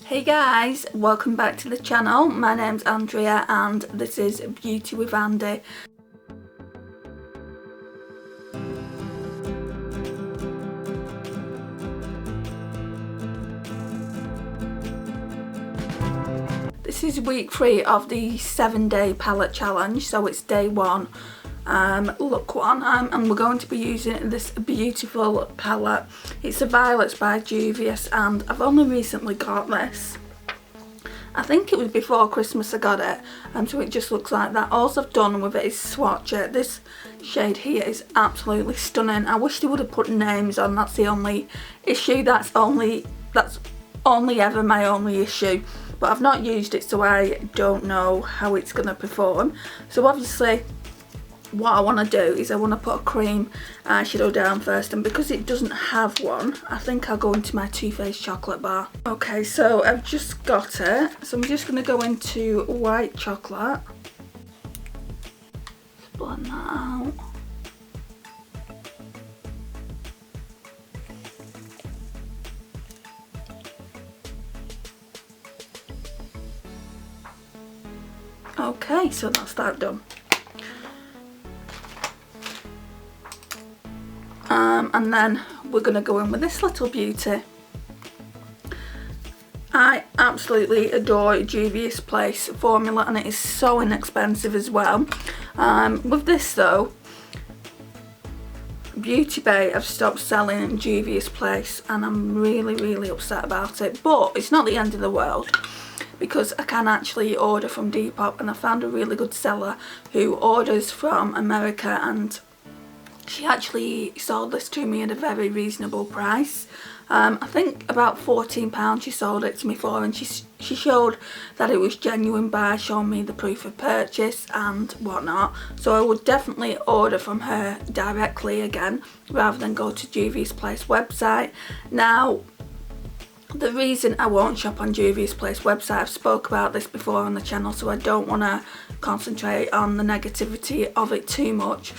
Hey guys, welcome back to the channel. My name's Andrea and this is Beauty with Andy. This is week 3 of the 7-day palette challenge, so it's day 1. Look one, and we're going to be using this beautiful palette. It's the Violets by Juvias, and I've only recently got this. I think it was before Christmas I got it, and so it just looks like that. All I've done with it is swatch it. This shade here is absolutely stunning. I wish they would have put names on. That's the only issue. That's only ever my only issue. But I've not used it, so I don't know how it's going to perform. So obviously what I want to do is I want to put a cream eyeshadow down first, and because it doesn't have one, I think I'll go into my Too Faced chocolate bar. Okay, so I've just got it, so I'm just going to go into white chocolate, blend that out. Okay, so that's that done. And then we're going to go in with this little beauty. I absolutely adore Juvia's Place formula, and it is so inexpensive as well. With this though, Beauty Bay have stopped selling Juvia's Place, and I'm really upset about it. But it's not the end of the world, because I can actually order from Depop, and I found a really good seller who orders from America, and she actually sold this to me at a very reasonable price. I think about £14 she sold it to me for, and she showed that it was genuine by showing me the proof of purchase and whatnot. So I would definitely order from her directly again, rather than go to Juvia's Place website. Now, the reason I won't shop on Juvia's Place website, I've spoke about this before on the channel, so I don't want to concentrate on the negativity of it too much,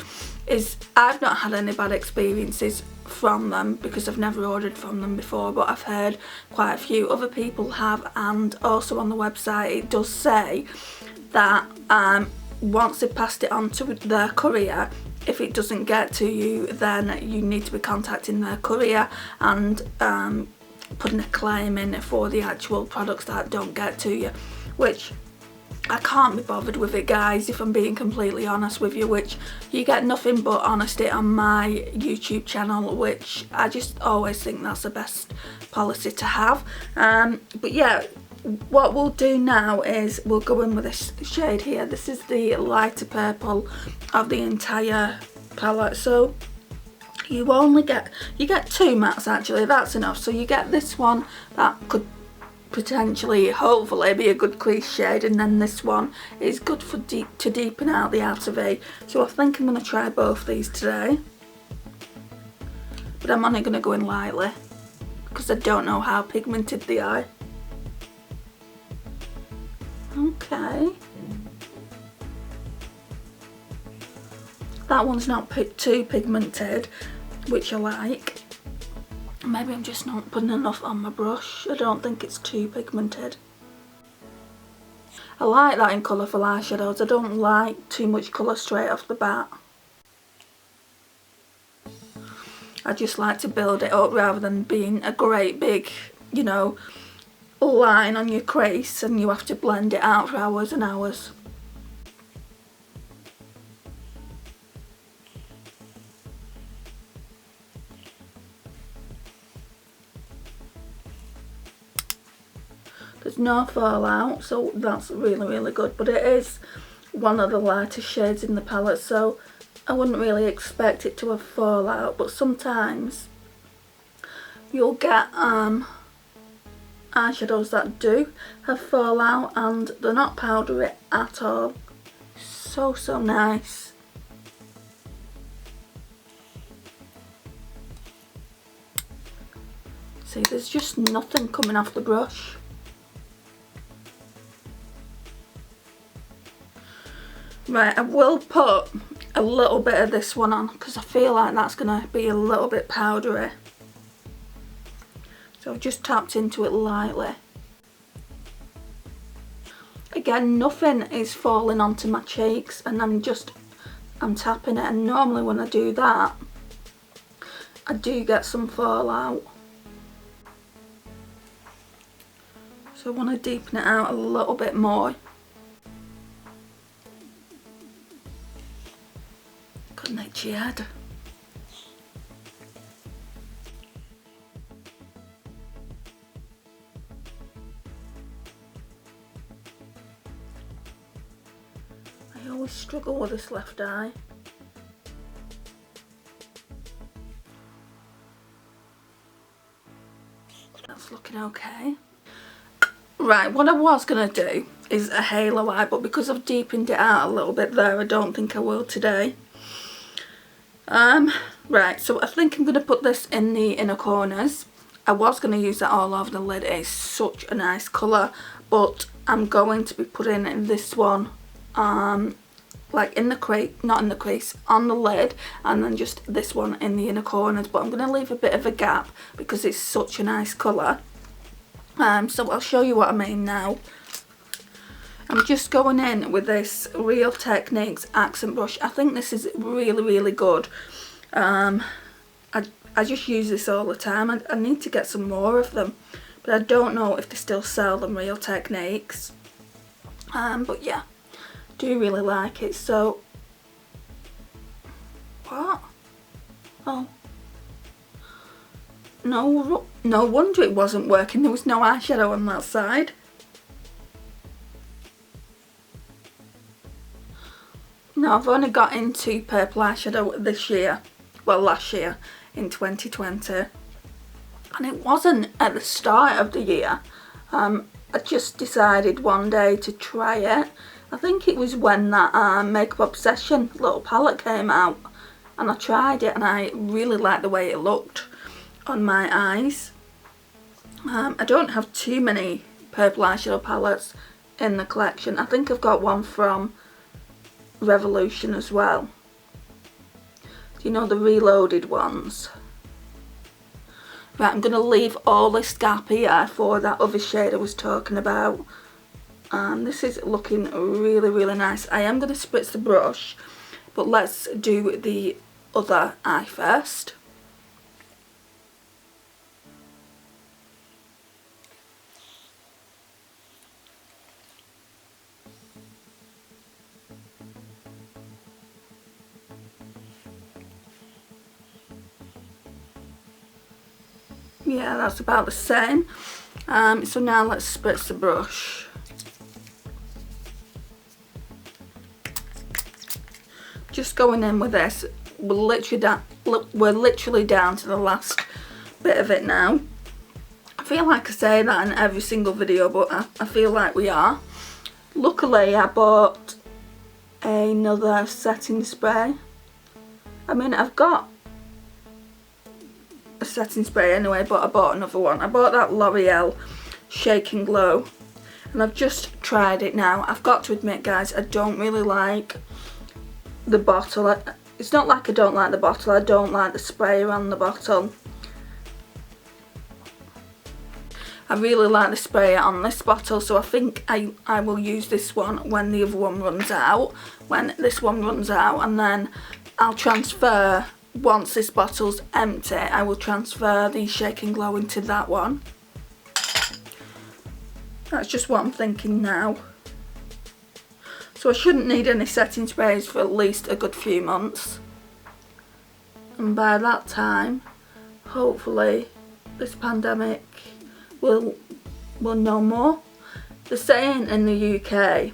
is I've not had any bad experiences from them because I've never ordered from them before, but I've heard quite a few other people have, and also on the website it does say that once they've passed it on to their courier, if it doesn't get to you, then you need to be contacting their courier and putting a claim in for the actual products that don't get to you, which I can't be bothered with it, guys, if I'm being completely honest with you, which you get nothing but honesty on my YouTube channel, which I just always think that's the best policy to have. But yeah, what we'll do now is we'll go in with this shade here. This is the lighter purple of the entire palette. So you get 2 mattes actually, that's enough. So you get this one that could potentially, hopefully, be a good crease shade, and then this one is good for to deepen out the outer V. So I think I'm going to try both these today, but I'm only going to go in lightly because I don't know how pigmented they are. Okay, that one's not too pigmented, which I like. Maybe I'm just not putting enough on my brush. I don't think it's too pigmented. I like that in colourful eyeshadows. I don't like too much colour straight off the bat. I just like to build it up rather than being a great big, you know, line on your crease and you have to blend it out for hours and hours. There's no fallout, so that's really good, but it is one of the lighter shades in the palette, so I wouldn't really expect it to have fallout. But sometimes you'll get eyeshadows that do have fallout, and they're not powdery at all. So nice. See, there's just nothing coming off the brush. Right, I will put a little bit of this one on because I feel like that's going to be a little bit powdery. So I've just tapped into it lightly. Again, nothing is falling onto my cheeks, and I'm tapping it, and normally when I do that I do get some fallout. So I want to deepen it out a little bit more. Got an itchy head. I always struggle with this left eye. That's looking okay. Right, what I was going to do is a halo eye, but because I've deepened it out a little bit there, I don't think I will today. Right, so I think I'm going to put this in the inner corners. I was going to use that all over the lid. It's such a nice colour, but I'm going to be putting this one like in the crease, not in the crease, on the lid, and then just this one in the inner corners. But I'm going to leave a bit of a gap because it's such a nice colour. So I'll show you what I mean now. I'm just going in with this Real Techniques accent brush. I think this is really, really good. I just use this all the time. I need to get some more of them, but I don't know if they still sell them, Real Techniques. But yeah, do really like it. So, what? Oh. No wonder it wasn't working. There was no eyeshadow on that side. No, I've only got into purple eyeshadow this year. Well, last year in 2020. And it wasn't at the start of the year. I just decided one day to try it. I think it was when that Makeup Obsession little palette came out. And I tried it and I really liked the way it looked on my eyes. I don't have too many purple eyeshadow palettes in the collection. I think I've got one from Revolution as well. Do you know the reloaded ones? Right, I'm going to leave all this gap here for that other shade I was talking about. This is looking really, really nice. I am going to spritz the brush, but let's do the other eye first. Yeah, that's about the same. So now let's spritz the brush. Just going in with this. We're literally down to the last bit of it now. I feel like I say that in every single video, but I feel like we are. Luckily, I bought another setting spray. I mean, I've got a setting spray anyway, but I bought another one. I bought that L'Oreal Shake and Glow, and I've just tried it now. I've got to admit, guys, I don't really like the bottle. It's not like I don't like the bottle, I don't like the spray around the bottle. I really like the spray on this bottle, so I think I will use this one when the other one runs out. When this one runs out, and then I'll transfer. Once this bottle's empty, I will transfer the Shake and Glow into that one. That's just what I'm thinking now. So I shouldn't need any setting sprays for at least a good few months. And by that time, hopefully, this pandemic will no more. They're saying in the UK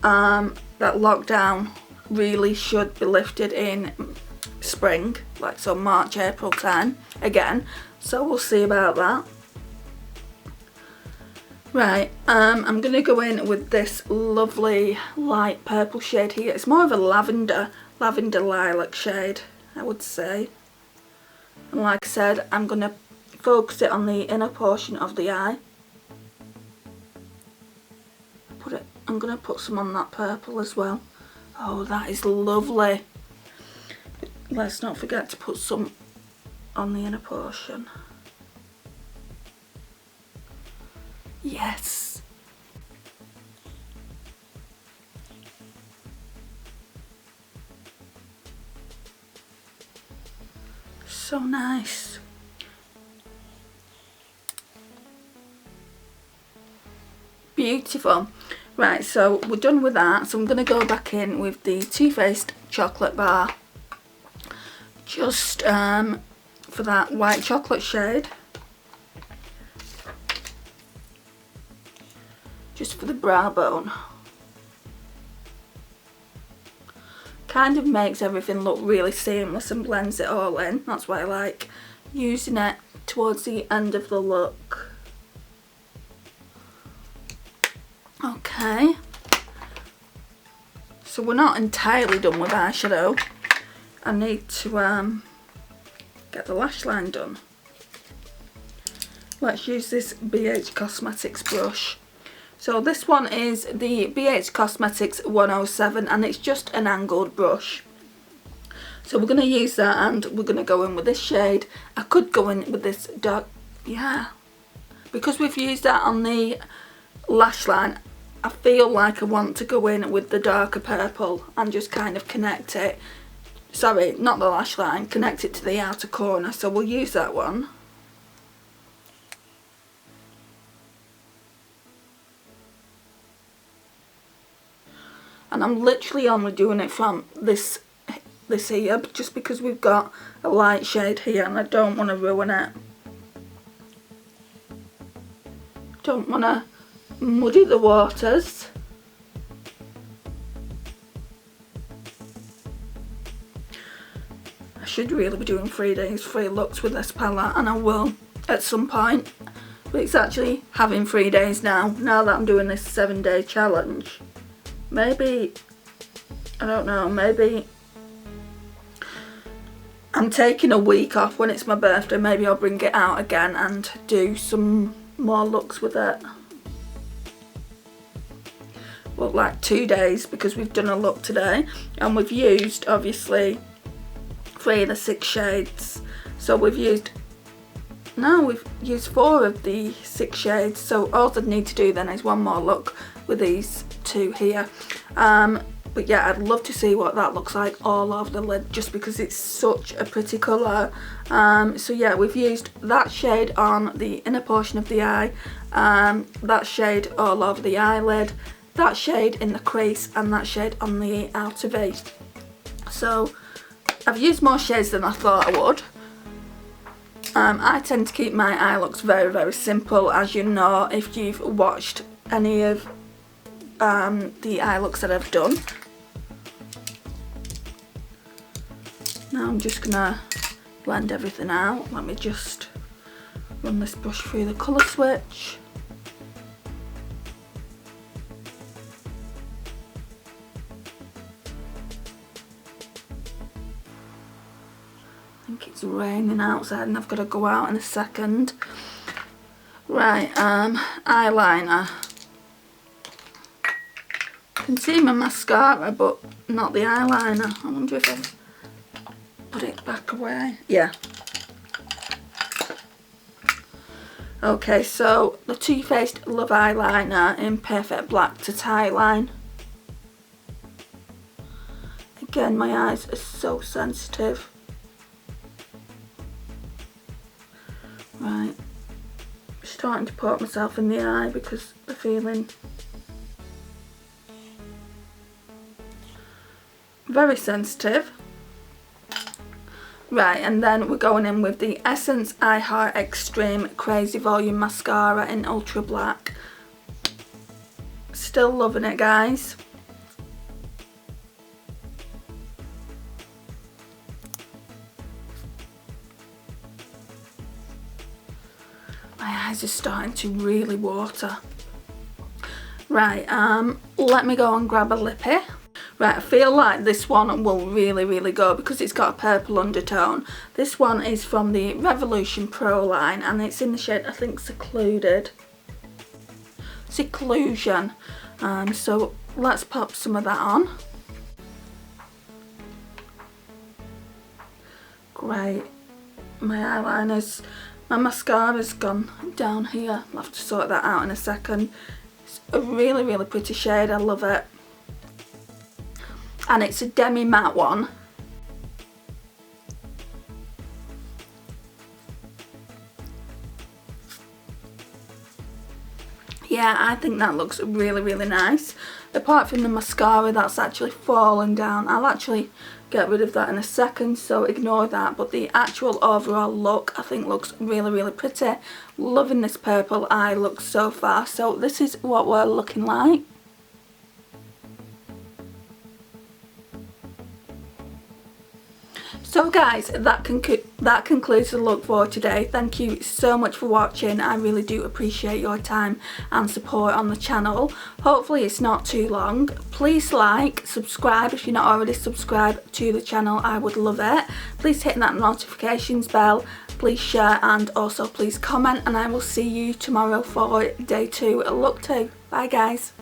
that lockdown really should be lifted in spring, like so March, April time again, so we'll see about that. Right, I'm going to go in with this lovely light purple shade here. It's more of a lavender lilac shade, I would say. And like I said, I'm going to focus it on the inner portion of the eye. I'm going to put some on that purple as well. Oh, that is lovely. Let's not forget to put some on the inner portion. Yes. So nice. Beautiful. Right, so we're done with that. So I'm going to go back in with the Too Faced chocolate bar. Just for that white chocolate shade. Just for the brow bone. Kind of makes everything look really seamless and blends it all in. That's why I like using it towards the end of the look. Okay. So we're not entirely done with eyeshadow. I need to get the lash line done. Let's use this BH Cosmetics brush. So this one is the BH Cosmetics 107 and it's just an angled brush. So we're going to use that and we're going to go in with this shade. I could go in with this dark, yeah. Because we've used that on the lash line, I feel like I want to go in with the darker purple and just kind of connect it. Sorry, not the lash line, connect it to the outer corner. So we'll use that one. And I'm literally only doing it from this here, just because we've got a light shade here and I don't want to ruin it. Don't want to muddy the waters. I should really be doing 3 days free looks with this palette, and I will at some point. But it's actually having 3 days now that I'm doing this 7-day challenge. Maybe, I don't know, maybe I'm taking a week off when it's my birthday. Maybe I'll bring it out again and do some more looks with it. Well, like 2 days, because we've done a look today and we've used obviously 3 of the 6 shades. So we've used 4 of the 6 shades. So all I need to do then is one more look with these 2 here. But yeah, I'd love to see what that looks like all over the lid, just because it's such a pretty colour. So yeah, we've used that shade on the inner portion of the eye, that shade all over the eyelid, that shade in the crease, and that shade on the outer V. So I've used more shades than I thought I would. I tend to keep my eye looks very, very simple, as you know if you've watched any of the eye looks that I've done. Now I'm just gonna blend everything out. Let me just run this brush through the colour switch. I think it's raining outside and I've got to go out in a second. Right, eyeliner. I can see my mascara but not the eyeliner. I wonder if I've put it back away. Yeah. Okay, so the Too Faced Love Eyeliner in Perfect Black to Tie Line. Again, my eyes are so sensitive. Right, starting to poke myself in the eye because the feeling very sensitive. Right, and then we're going in with the Essence I Heart Extreme Crazy Volume Mascara in Ultra Black. Still loving it, guys. My eyes are starting to really water. Right, let me go and grab a lippy. Right, I feel like this one will really, really go because it's got a purple undertone. This one is from the Revolution Pro line and it's in the shade, I think, Secluded. Seclusion. So let's pop some of that on. Great. My mascara's gone down here. I'll have to sort that out in a second. It's a really, really pretty shade. I love it. And it's a demi matte one. yeah, I think that looks really, really nice. Apart from the mascara that's actually fallen down. I'll actually get rid of that in a second, so ignore that. But the actual overall look, I think, looks really, really pretty. Loving this purple eye look so far. So this is what we're looking like. So guys, that concludes the look for today. Thank you so much for watching. I really do appreciate your time and support on the channel. Hopefully it's not too long. Please like, subscribe if you're not already subscribed to the channel. I would love it. Please hit that notifications bell. Please share, and also please comment, and I will see you tomorrow for day 2 look 2. Bye guys.